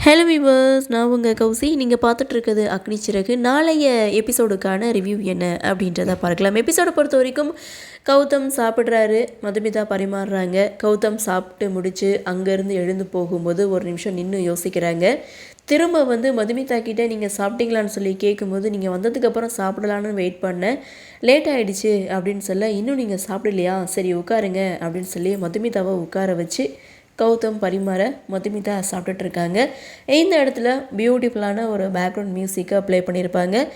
Hello viewers, நான் உங்கள் கௌசி. நீங்கள் பார்த்துட்ருக்குது அக்னி சிறகு. நாளைய எபிசோடுக்கான ரிவ்யூ என்ன அப்படின்றத பார்க்கலாம். எபிசோடை பொறுத்த வரைக்கும் கௌதம் சாப்பிட்றாரு, மதுமிதா பரிமாறுறாங்க. கௌதம் சாப்பிட்டு முடித்து அங்கேருந்து எழுந்து போகும்போது ஒரு நிமிஷம் நின்று யோசிக்கிறாங்க. திரும்ப மதுமிதா கிட்டே நீங்கள் சாப்பிட்டீங்களான்னு சொல்லி கேட்கும்போது, நீங்கள் வந்ததுக்கப்புறம் சாப்பிடலான்னு வெயிட் பண்ணேன், லேட் ஆகிடுச்சு அப்படின்னு சொல்ல, இன்னும் நீங்கள் சாப்பிடலையா, சரி உட்காருங்க அப்படின்னு சொல்லி மதுமிதாவை உட்கார வச்சு கௌதம் பரிமாற மதுமிதா சாப்பிட்டுட்டு இருக்காங்க. இந்த இடத்துல பியூட்டிஃபுல்லான ஒரு பேக்ரவுண்ட் மியூசிக்கை ப்ளே பண்ணியிருப்பாங்க.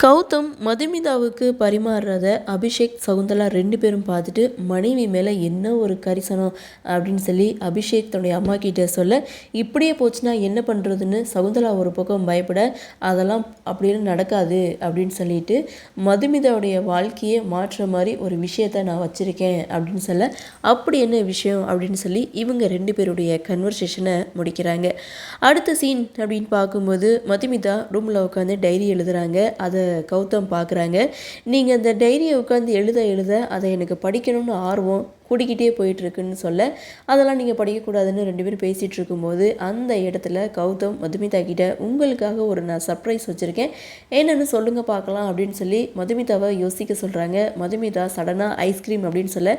கௌதம் மதுமிதாவுக்கு பரிமாறுறத அபிஷேக் சகுந்தலா 2 பேரும் பார்த்துட்டு மனைவி மேலே என்ன ஒரு கரிசனம் அப்படின்னு சொல்லி அபிஷேக் தன்னுடைய அம்மா கிட்டே சொல்ல, இப்படியே போச்சுன்னா என்ன பண்ணுறதுன்னு சகுந்தலா ஒரு பக்கம் பயப்பட, அதெல்லாம் அப்படின்னு நடக்காது அப்படின்னு சொல்லிட்டு மதுமிதாவுடைய வாழ்க்கையை மாற்ற மாதிரி ஒரு விஷயத்த நான் வச்சுருக்கேன் அப்படின்னு சொல்ல, அப்படி என்ன விஷயம் அப்படின்னு சொல்லி இவங்க 2 பேருடைய கன்வர்சேஷனை முடிக்கிறாங்க. அடுத்த சீன் அப்படின்னு பார்க்கும்போது மதுமிதா ரூமில் உட்காந்து டைரி எழுதுகிறாங்க. அதை கௌதம் பார்க்குறாங்க. நீங்கள் அந்த டைரியை உட்காந்து எழுத அதை எனக்கு படிக்கணும்னு ஆர்வம் கூடிக்கிட்டே போயிட்டுருக்குன்னு சொல்ல, அதெல்லாம் நீங்கள் படிக்கக்கூடாதுன்னு 2 பேரும் பேசிகிட்டு இருக்கும்போது அந்த இடத்துல கௌதம் மதுமிதா கிட்ட, உங்களுக்காக ஒரு நான் சர்ப்ரைஸ் வச்சுருக்கேன், என்னென்னு சொல்லுங்கள் பார்க்கலாம் அப்படின்னு சொல்லி மதுமிதாவை யோசிக்க சொல்கிறாங்க. மதுமிதா சடனாக ஐஸ்கிரீம் அப்படின்னு சொல்ல,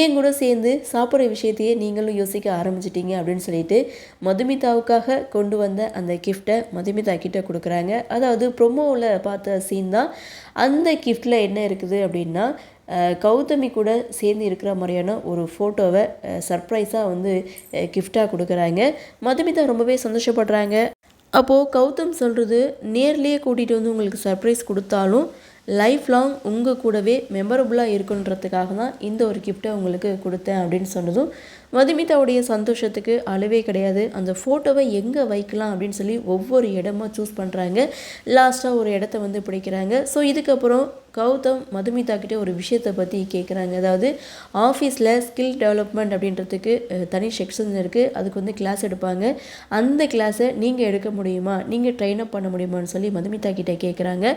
ஏன் கூட சேர்ந்து சாப்பிட்ற விஷயத்தையே நீங்களும் யோசிக்க ஆரம்பிச்சிட்டிங்க அப்படின்னு சொல்லிட்டு மதுமிதாவுக்காக கொண்டு வந்த அந்த கிஃப்டை மதுமிதா கிட்ட கொடுக்குறாங்க. அதாவது ப்ரொமோவில் பார்த்த சீன் தான். அந்த கிஃப்டில் என்ன இருக்குது அப்படின்னா, கௌதமி கூட சேர்ந்து இருக்கிற மாதிரியான ஒரு ஃபோட்டோவை சர்ப்ரைஸாக கிஃப்டாக கொடுக்குறாங்க. மதுமிதா ரொம்பவே சந்தோஷப்படுறாங்க. அப்போது கௌதம் சொல்கிறது, நேர்லேயே கூட்டிகிட்டு உங்களுக்கு சர்ப்ரைஸ் கொடுத்தாலும் லைஃப் லாங் உங்கள் கூடவே மெமரபுளாக இருக்குன்றதுக்காக தான் இந்த ஒரு கிஃப்டை உங்களுக்கு கொடுத்தேன் அப்படின்னு சொன்னதும் மதுமிதாவுடைய சந்தோஷத்துக்கு அளவே கிடையாது. அந்த ஃபோட்டோவை எங்கே வைக்கலாம் அப்படின்னு சொல்லி ஒவ்வொரு இடமா சூஸ் பண்ணுறாங்க. லாஸ்ட்டாக ஒரு இடத்த பிடிக்கிறாங்க. ஸோ இதுக்கப்புறம் கௌதம் மதுமிதா கிட்டே ஒரு விஷயத்தை பற்றி கேட்குறாங்க. அதாவது ஆஃபீஸில் ஸ்கில் டெவலப்மெண்ட் அப்படின்றதுக்கு தனி செக்ஷன் இருக்குது. அதுக்கு கிளாஸ் எடுப்பாங்க. அந்த கிளாஸை நீங்கள் எடுக்க முடியுமா, நீங்கள் ட்ரெயின் அப் பண்ண முடியுமான்னு சொல்லி மதுமிதா கிட்டே கேட்குறாங்க.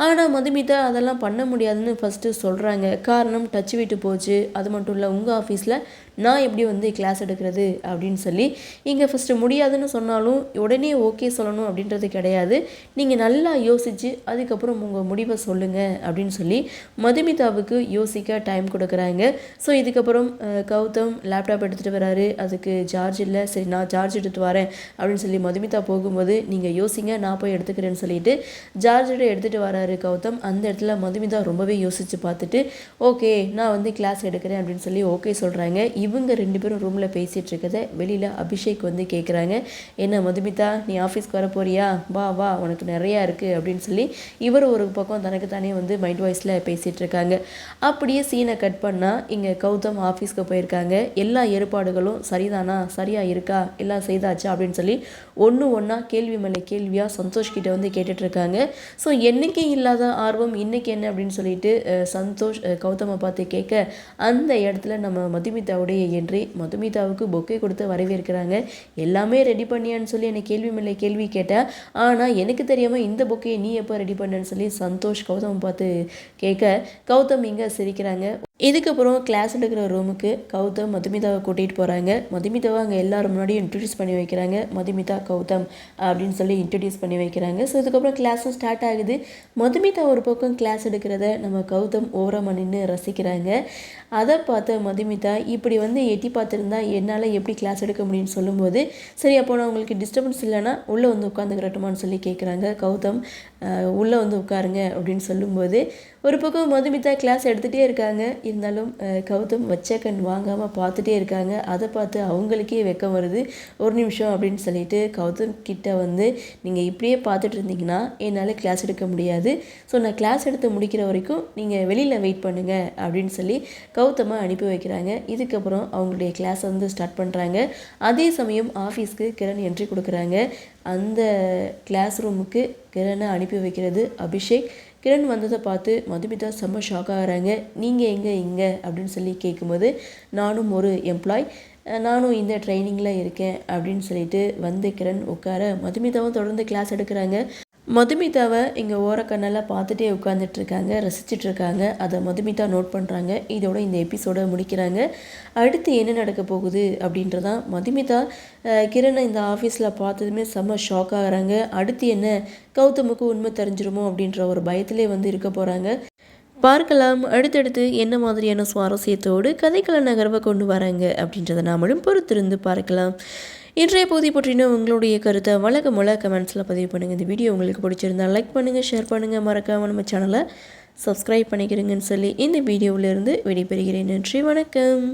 ஆனால் மதுமிதா அதெல்லாம் பண்ண முடியாதுன்னு ஃபஸ்ட்டு சொல்கிறாங்க. காரணம் டச் விட்டு போச்சு, அது மட்டும் இல்லை உங்கள் ஆஃபீஸில் நான் எப்படி கிளாஸ் எடுக்கிறது அப்படின்னு சொல்லி, இங்கே ஃபஸ்ட்டு முடியாதுன்னு சொன்னாலும் உடனே ஓகே சொல்லணும் அப்படின்றது கிடையாது. நீங்கள் நல்லா யோசித்து அதுக்கப்புறம் உங்கள் முடிவை சொல்லுங்கள் அப்படின்னு சொல்லி மதுமிதாவுக்கு யோசிக்க டைம் கொடுக்குறாங்க. ஸோ இதுக்கப்புறம் கௌதம் லேப்டாப் எடுத்துகிட்டு வராரு. அதுக்கு சார்ஜ் இல்லை. சரி நான் சார்ஜ் எடுத்துகிட்டு வரேன் அப்படின்னு சொல்லி மதுமிதா போகும்போது, நீங்கள் யோசிங்க நான் போய் எடுத்துக்கிறேன்னு சொல்லிட்டு சார்ஜரை எடுத்துகிட்டு வராரு கௌதம். அந்த இடத்துல மதுமிதா ரொம்பவே யோசித்து பார்த்துட்டு, ஓகே நான் கிளாஸ் எடுக்கிறேன் அப்படின்னு சொல்லி ஓகே சொல்கிறாங்க. இவங்க 2 பேரும் ரூமில் பேசிகிட்டு இருக்கதை வெளியில் அபிஷேக் கேட்குறாங்க. என்ன மதுமிதா, நீ ஆஃபீஸ்க்கு வர போறியா, வா வா உனக்கு நிறையா இருக்குது அப்படின்னு சொல்லி இவர் ஒரு பக்கம் தனக்கு தானே மைண்ட் வாய்ஸில் பேசிகிட்டு இருக்காங்க. அப்படியே சீனை கட் பண்ணால் இங்கே கௌதம் ஆஃபீஸ்க்கு போயிருக்காங்க. எல்லா ஏற்பாடுகளும் சரிதானா, சரியாக இருக்கா, எல்லாம் செய்தாச்சா அப்படின்னு சொல்லி ஒன்றா கேள்வி மேலே கேள்வியாக சந்தோஷ் கிட்ட கேட்டுட்ருக்காங்க. ஸோ என்றைக்கே இல்லாத ஆர்வம் இன்றைக்கி என்ன அப்படின்னு சொல்லிட்டு சந்தோஷ் கௌதமை பார்த்து கேட்க, அந்த இடத்துல நம்ம மதுமிதாவுடைய என்று மதுமிதாவுக்கு பொக்கே கொடுத்து வரவேற்கிறாங்க. எல்லாமே ரெடி பண்ணியான்னு சொல்லி என்னை கேள்வி மேலே கேள்வி கேட்டேன். ஆனால் எனக்கு தெரியாமல் இந்த பொக்கையை நீ எப்போ ரெடி பண்ணேன்னு சொல்லி சந்தோஷ் கௌதம் பார்த்து கேட்க, கௌதம் இங்கே சிரிக்கிறாங்க. இதுக்கப்புறம் கிளாஸ் எடுக்கிற ரூமுக்கு கௌதம் மதுமிதாவை கூட்டிகிட்டு போகிறாங்க. மதுமிதாவை அங்கே எல்லாரும் முன்னாடியும் இன்ட்ரடியூஸ் பண்ணி வைக்கிறாங்க. மதுமிதா கௌதம் அப்படின்னு சொல்லி இன்ட்ரடியூஸ் பண்ணி வைக்கிறாங்க. ஸோ இதுக்கப்புறம் கிளாஸும் ஸ்டார்ட் ஆகுது. மதுமிதா ஒரு பக்கம் கிளாஸ் எடுக்கிறத நம்ம கௌதம் ஓரமாக நின்று ரசிக்கிறாங்க. அதை பார்த்த மதுமிதா, இப்படி எட்டி பார்த்துருந்தா என்னால் எப்படி கிளாஸ் எடுக்க முடியும்னு சொல்லும்போது, சரி அப்போ நான் உங்களுக்கு டிஸ்டர்பன்ஸ் இல்லைன்னா உள்ளே உட்காந்துக்கிறட்டுமான்னு சொல்லி கேட்குறாங்க. கௌதம் உள்ளே உட்காருங்க அப்படின்னு சொல்லும்போது, ஒரு பக்கம் மதுமிதா கிளாஸ் எடுத்துகிட்டே இருக்காங்க. இருந்தாலும் கௌதம் வச்ச கண் வாங்காமல் பார்த்துட்டே இருக்காங்க. அதை பார்த்து அவங்களுக்கே வெக்கம் வருது. ஒரு நிமிஷம் அப்படின்னு சொல்லிட்டு கௌதம் கிட்ட நீங்கள் இப்படியே பார்த்துட்டு இருந்தீங்கன்னா என்னால் கிளாஸ் எடுக்க முடியாது. ஸோ நான் கிளாஸ் எடுத்து முடிக்கிற வரைக்கும் நீங்கள் வெளியில் வெயிட் பண்ணுங்கள் அப்படின்னு சொல்லி கௌதமை அனுப்பி வைக்கிறாங்க. இதுக்கப்புறம் அவங்களுடைய கிளாஸை ஸ்டார்ட் பண்ணுறாங்க. அதே சமயம் ஆஃபீஸ்க்கு கிரண் என்ட்ரி கொடுக்குறாங்க. அந்த கிளாஸ் ரூமுக்கு கிரனை அனுப்பி வைக்கிறது அபிஷேக். கிரண் வந்ததை பார்த்து மதுமிதா செம்ம ஷாக் ஆகிறாங்க. நீங்கள் இங்கே அப்படின்னு சொல்லி கேட்கும்போது, நானும் ஒரு எம்ப்ளாய், நானும் இந்த ட்ரைனிங்கில் இருக்கேன் அப்படின்னு சொல்லிட்டு கிரண் உட்கார மதுமிதாவும் தொடர்ந்து கிளாஸ் எடுக்கிறாங்க. மதுமிதாவை இங்கே ஓரக்கண்ணால் பார்த்துட்டே உட்காந்துட்ருக்காங்க, ரசிச்சிட்ருக்காங்க. அதை மதுமிதா நோட் பண்ணுறாங்க. இதோட இந்த எபிசோடை முடிக்கிறாங்க. அடுத்து என்ன நடக்க போகுது அப்படின்றதான். மதுமிதா கிரணை இந்த ஆஃபீஸில் பார்த்ததுமே செம்ம ஷாக் ஆகிறாங்க. அடுத்து என்ன, கௌதமுக்கு உண்மை தெரிஞ்சிருமோ அப்படின்ற ஒரு பயத்திலே இருக்க போகிறாங்க. பார்க்கலாம் அடுத்தடுத்து என்ன மாதிரியான சுவாரஸ்யத்தோடு கதைக்கள நகர்வை கொண்டு வராங்க அப்படின்றத நாமளும் பொறுத்திருந்து பார்க்கலாம். இன்றைய பகுதி பற்றின உங்களுடைய கருத்தை வழக்கம்போல கமெண்ட்ஸில் பதிவு பண்ணுங்கள். இந்த வீடியோ உங்களுக்கு பிடிச்சிருந்தால் லைக் பண்ணுங்கள், ஷேர் பண்ணுங்கள், மறக்காமல் நம்ம சேனலை சப்ஸ்கிரைப் பண்ணிக்கிறீங்கன்னு சொல்லி இந்த வீடியோவிலேருந்து விடைபெறுகிறேன். நன்றி, வணக்கம்.